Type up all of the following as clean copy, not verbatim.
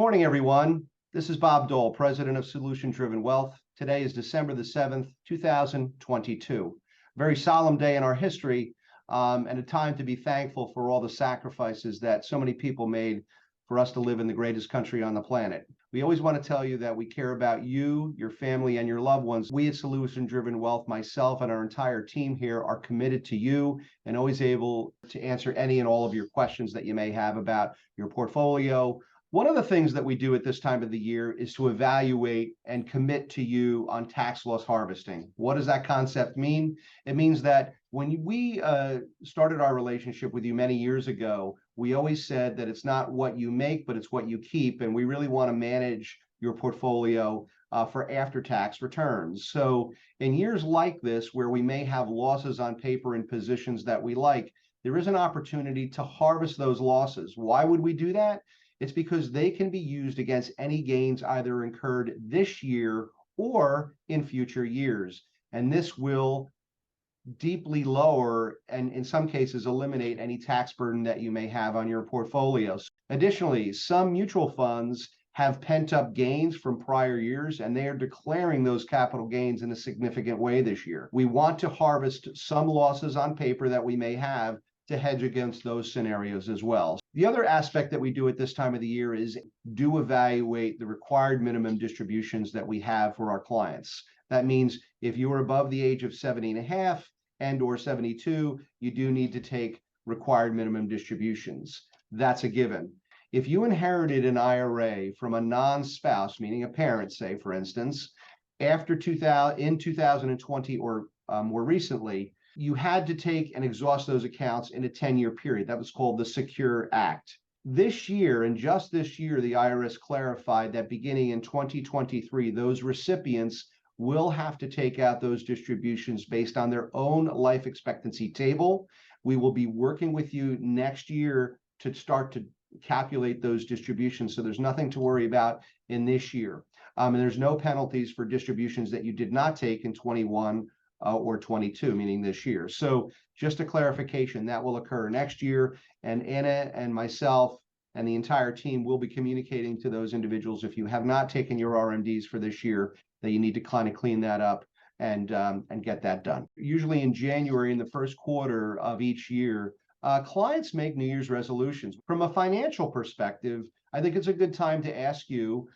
morning, everyone. This is Bob Dole, president of Solution Driven Wealth. Today is December the 7th, 2022. Very solemn day in our history, and a time to be thankful for all the sacrifices that so many people made for us to live in the greatest country on the planet. We always want to tell you that we care about you, your family, and your loved ones. We at Solution Driven Wealth, myself and our entire team here, are committed to you and always able to answer any and all of your questions that you may have about your portfolio. One of the things that we do at this time of the year is to evaluate and commit to you on tax loss harvesting. What does that concept mean? It means that when we started our relationship with you many years ago, we always said that it's not what you make, but it's what you keep. And we really want to manage your portfolio for after-tax returns. So in years like this, where we may have losses on paper in positions that we like, there is an opportunity to harvest those losses. Why would we do that? It's because they can be used against any gains either incurred this year or in future years. And this will deeply lower and in some cases eliminate any tax burden that you may have on your portfolios. Additionally, some mutual funds have pent up gains from prior years, and they are declaring those capital gains in a significant way this year. We want to harvest some losses on paper that we may have to hedge against those scenarios as well. The other aspect that we do at this time of the year is do evaluate the required minimum distributions that we have for our clients. That means if you are above the age of 70 and a half and or 72, you do need to take required minimum distributions. That's a given. If you inherited an IRA from a non-spouse, meaning a parent, say, for instance, after 2020 or more recently, you had to take and exhaust those accounts in a 10-year period. That was called the Secure Act. This year, and just this year, the IRS clarified that beginning in 2023, those recipients will have to take out those distributions based on their own life expectancy table. We will be working with you next year to start to calculate those distributions, so there's nothing to worry about in this year. And there's no penalties for distributions that you did not take in 21 or 22, meaning this year. So just a clarification, that will occur next year, and Anna and myself and the entire team will be communicating to those individuals, if you have not taken your RMDs for this year, that you need to kind of clean that up and get that done. Usually in January, in the first quarter of each year, clients make New Year's resolutions. From a financial perspective, I think it's a good time to ask you,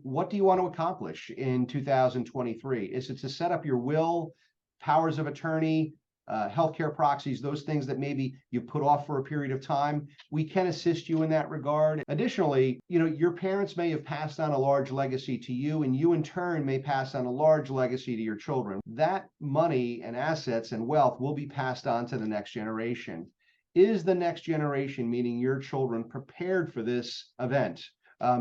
what do you want to accomplish in 2023? Is it to set up your will, powers of attorney, healthcare proxies, those things that maybe you put off for a period of time? We can assist you in that regard. Additionally, your parents may have passed on a large legacy to you, and you in turn may pass on a large legacy to your children. That money and assets and wealth will be passed on to the next generation. Is the next generation, meaning your children, prepared for this event?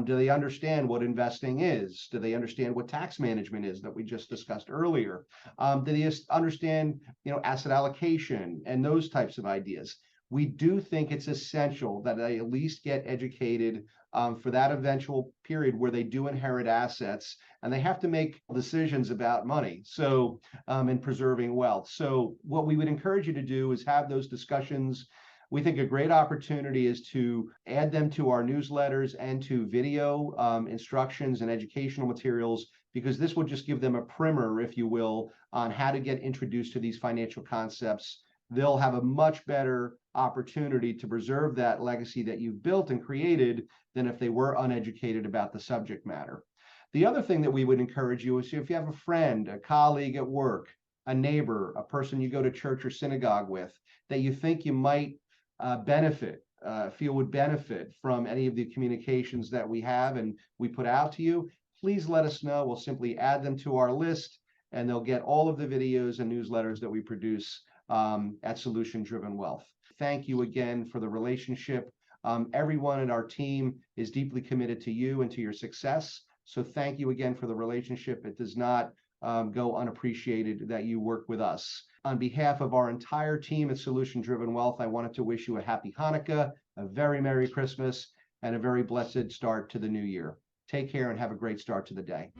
Do they understand what investing is? Do they understand what tax management is that we just discussed earlier? Do they understand, asset allocation and those types of ideas? We do think it's essential that they at least get educated for that eventual period where they do inherit assets and they have to make decisions about money. So, and preserving wealth. So what we would encourage you to do is have those discussions. We think a great opportunity is to add them to our newsletters and to video instructions and educational materials, because this will just give them a primer, if you will, on how to get introduced to these financial concepts. They'll have a much better opportunity to preserve that legacy that you've built and created than if they were uneducated about the subject matter. The other thing that we would encourage you is, if you have a friend, a colleague at work, a neighbor, a person you go to church or synagogue with, that you think you might feel would benefit from any of the communications that we have and we put out to you, please let us know. We'll simply add them to our list, and they'll get all of the videos and newsletters that we produce at Solution Driven Wealth. Thank you again for the relationship. Everyone in our team is deeply committed to you and to your success. So thank you again for the relationship. It does not go unappreciated that you work with us. On behalf of our entire team at Solution Driven Wealth, I wanted to wish you a happy Hanukkah, a very Merry Christmas, and a very blessed start to the new year. Take care and have a great start to the day.